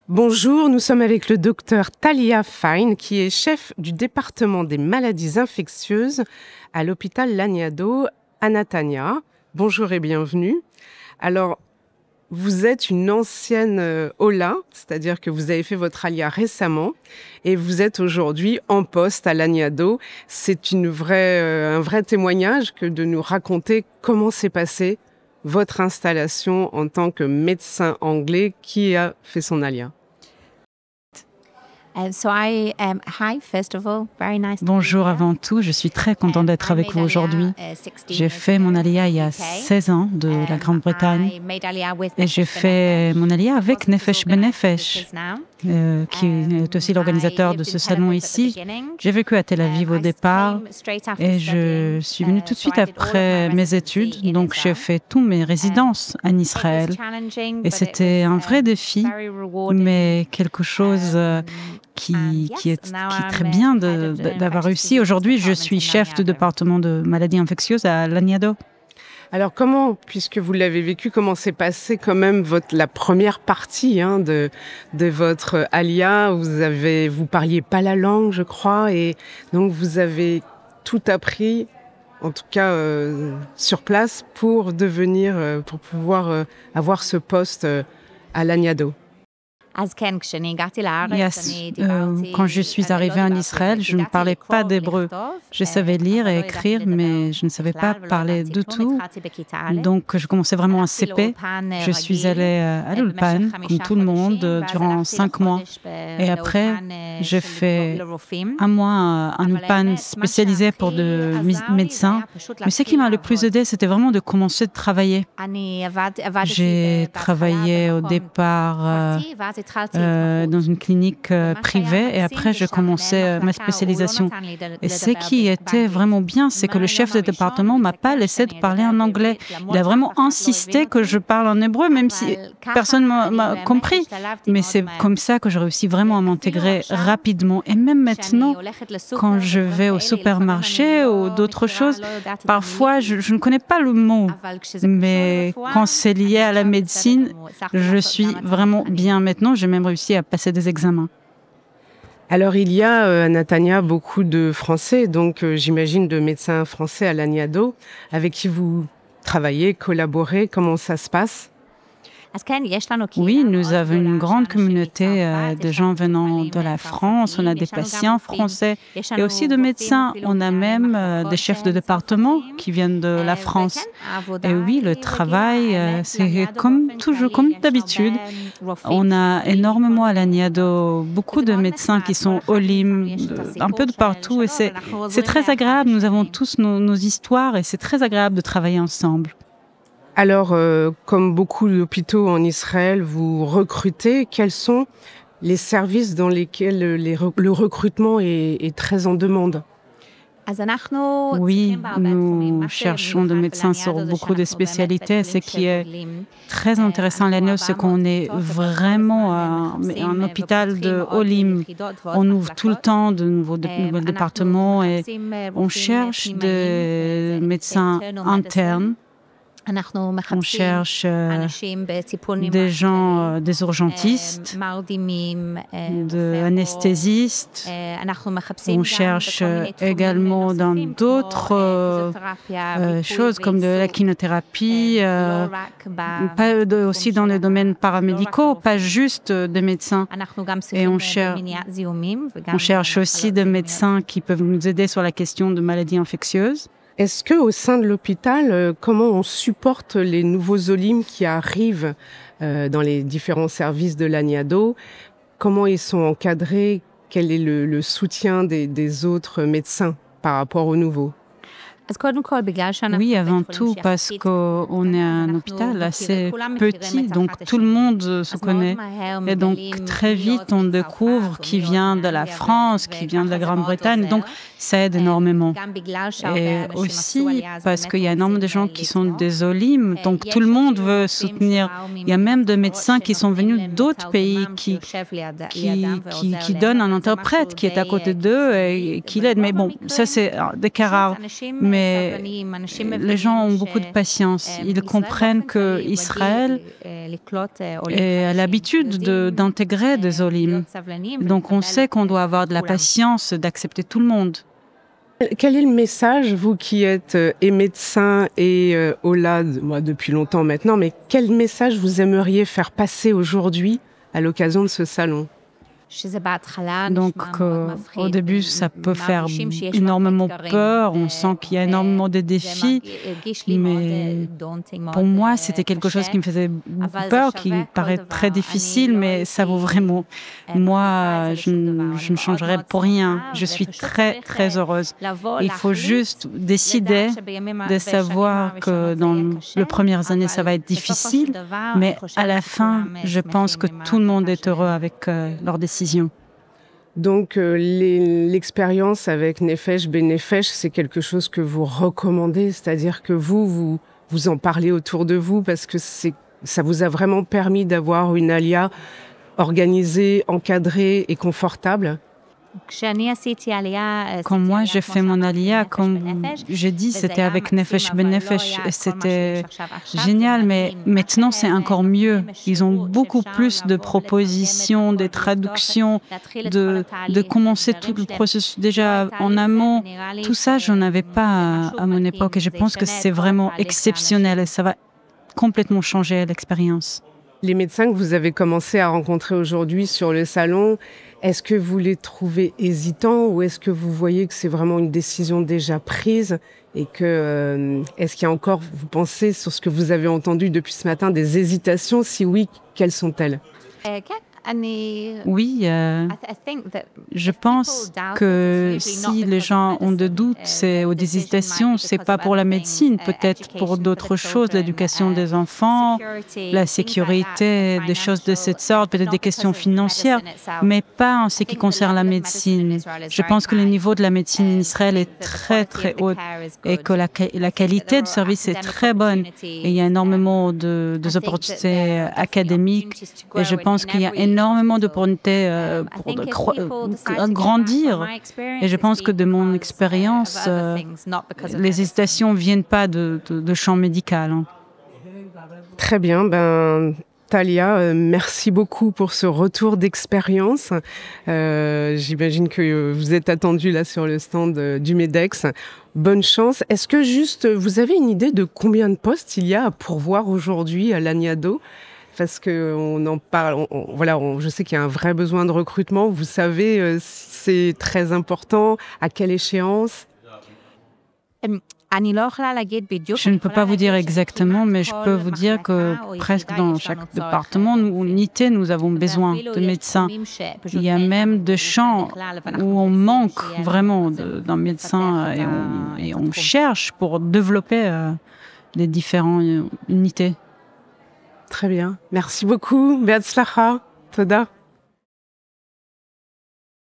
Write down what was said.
Bonjour, nous sommes avec le docteur Thalia Fine, qui est chef du département des maladies infectieuses à l'hôpital Laniado à Netanya. Bonjour et bienvenue. Alors, vous êtes une ancienne OLA, c'est-à-dire que vous avez fait votre ALIA récemment et vous êtes aujourd'hui en poste à Laniado. C'est un vrai témoignage que de nous raconter comment s'est passée votre installation en tant que médecin anglais qui a fait son ALIA. Bonjour avant tout, je suis très contente d'être avec vous aujourd'hui. J'ai fait mon ALIA il y a 16 ans de la Grande-Bretagne et j'ai fait mon ALIA avec Nefesh Benefesh, qui est aussi l'organisateur de ce salon ici. J'ai vécu à Tel Aviv au départ et je suis venue tout de suite après mes études, donc j'ai fait toutes mes résidences en Israël. Et c'était un vrai défi, mais quelque chose qui est très bien d'avoir réussi. Aujourd'hui, je suis chef du département de maladies infectieuses à Laniado. Alors comment, puisque vous l'avez vécu, comment s'est passée quand même la première partie de votre ALIA? Vous parliez pas la langue, je crois, et donc vous avez tout appris, en tout cas sur place, pour pouvoir avoir ce poste à Laniado. Quand je suis arrivée en Israël, je ne parlais pas d'hébreu. Je savais lire et écrire, mais je ne savais pas parler du tout. Donc, je commençais vraiment à CP. Je suis allée à l'Ulpan, comme tout le monde, durant 5 mois. Et après, j'ai fait un mois en Ulpan spécialisé pour des médecins. Mais ce qui m'a le plus aidé, c'était vraiment de commencer à travailler. J'ai travaillé au départ dans une clinique privée et après je commençais ma spécialisation. Et ce qui était vraiment bien, c'est que le chef de département ne m'a pas laissé de parler en anglais. Il a vraiment insisté que je parle en hébreu, même si personne ne m'a compris. Mais c'est comme ça que j'ai réussi vraiment à m'intégrer rapidement. Et même maintenant, quand je vais au supermarché ou d'autres choses, parfois je ne connais pas le mot. Mais quand c'est lié à la médecine, je suis vraiment bien maintenant. J'ai même réussi à passer des examens. Alors, il y a à Netanya beaucoup de Français, donc j'imagine de médecins français à Laniado, avec qui vous travaillez, collaborez. Comment ça se passe? Oui, nous avons une grande communauté de gens venant de la France. On a des patients français et aussi de médecins. On a même des chefs de département qui viennent de la France. Et oui, le travail, c'est comme toujours, comme d'habitude. On a énormément à Laniado, beaucoup de médecins qui sont au LIM, un peu de partout. Et c'est très agréable. Nous avons tous nos histoires et c'est très agréable de travailler ensemble. Alors, comme beaucoup d'hôpitaux en Israël, vous recrutez. Quels sont les services dans lesquels le recrutement est très en demande? Oui, nous cherchons des médecins sur beaucoup de spécialités. Ce qui est très intéressant à Laniado, c'est qu'on est vraiment un hôpital de Olim. On ouvre tout le temps de nouveaux départements et on cherche des médecins internes. On cherche des gens, des urgentistes, des anesthésistes. On cherche également dans d'autres choses comme de la kinésithérapie, aussi dans les domaines paramédicaux, pas juste des médecins. Et on cherche aussi des médecins qui peuvent nous aider sur la question de maladies infectieuses. Est-ce qu'au sein de l'hôpital, comment on supporte les nouveaux OLIM qui arrivent dans les différents services de Laniado? Comment ils sont encadrés? Quel est le soutien des autres médecins par rapport aux nouveaux? Oui, avant tout, parce qu'on est un hôpital assez petit, donc tout le monde se connaît. Et donc, très vite, on découvre qui vient de la France, qui vient de la Grande-Bretagne. Donc, ça aide énormément. Et aussi, parce qu'il y a énormément de gens qui sont des OLIM, donc tout le monde veut soutenir. Il y a même des médecins qui sont venus d'autres pays qui donnent un interprète qui est à côté d'eux et qui l'aide. Mais bon, ça, c'est des cas rares. Mais mais les gens ont beaucoup de patience. Ils comprennent qu'Israël a l'habitude d'intégrer des olim. Donc on sait qu'on doit avoir de la patience, d'accepter tout le monde. Quel est le message, vous qui êtes médecin et OLAD, moi depuis longtemps maintenant, mais quel message vous aimeriez faire passer aujourd'hui à l'occasion de ce salon ? Donc, au début, ça peut faire énormément peur. On sent qu'il y a énormément de défis. Mais pour moi, c'était quelque chose qui me faisait beaucoup peur, qui me paraît très difficile, mais ça vaut vraiment. Moi, je ne changerai pour rien. Je suis très, très heureuse. Il faut juste décider de savoir que dans les premières années, ça va être difficile, mais à la fin, je pense que tout le monde est heureux avec leur décision. Donc l'expérience avec Nefesh Benefesh, c'est quelque chose que vous recommandez, c'est-à-dire que vous en parlez autour de vous parce que ça vous a vraiment permis d'avoir une alia organisée, encadrée et confortable. Quand moi j'ai fait mon alia, comme j'ai dit, c'était avec Nefesh Benefesh et c'était génial, mais maintenant c'est encore mieux. Ils ont beaucoup plus de propositions, des traductions, de commencer tout le processus déjà en amont. Tout ça, je n'en avais pas à mon époque et je pense que c'est vraiment exceptionnel et ça va complètement changer l'expérience. Les médecins que vous avez commencé à rencontrer aujourd'hui sur le salon, est-ce que vous les trouvez hésitants ou est-ce que vous voyez que c'est vraiment une décision déjà prise et que est-ce qu'il y a encore, vous pensez, sur ce que vous avez entendu depuis ce matin, des hésitations? Si oui, quelles sont-elles? Oui, je pense que si les gens ont des doutes ou des hésitations, c'est pas pour la médecine, peut-être pour d'autres choses, l'éducation des enfants, la sécurité, des choses de cette sorte, peut-être des questions financières, mais pas en ce qui concerne la médecine. Je pense que le niveau de la médecine en Israël est très, très haut et que la qualité de service est très bonne. Et il y a énormément d'opportunités académiques et je pense qu'il y a énormément d'opportunités pour grandir. Et je pense que de mon expérience, les hésitations ne viennent pas de champ médical. Très bien. Talia, merci beaucoup pour ce retour d'expérience. J'imagine que vous êtes attendue là sur le stand du MEDEX. Bonne chance. Est-ce que juste, vous avez une idée de combien de postes il y a à pourvoir aujourd'hui à Laniado ? Parce qu'on en parle, je sais qu'il y a un vrai besoin de recrutement. Vous savez si c'est très important, à quelle échéance? Je ne peux pas vous dire exactement, mais je peux vous dire que presque dans chaque département ou unité, nous avons besoin de médecins. Il y a même des champs où on manque vraiment d'un médecin et on cherche pour développer les différentes unités. Très bien. Merci beaucoup. Be'atzlacha. Toda.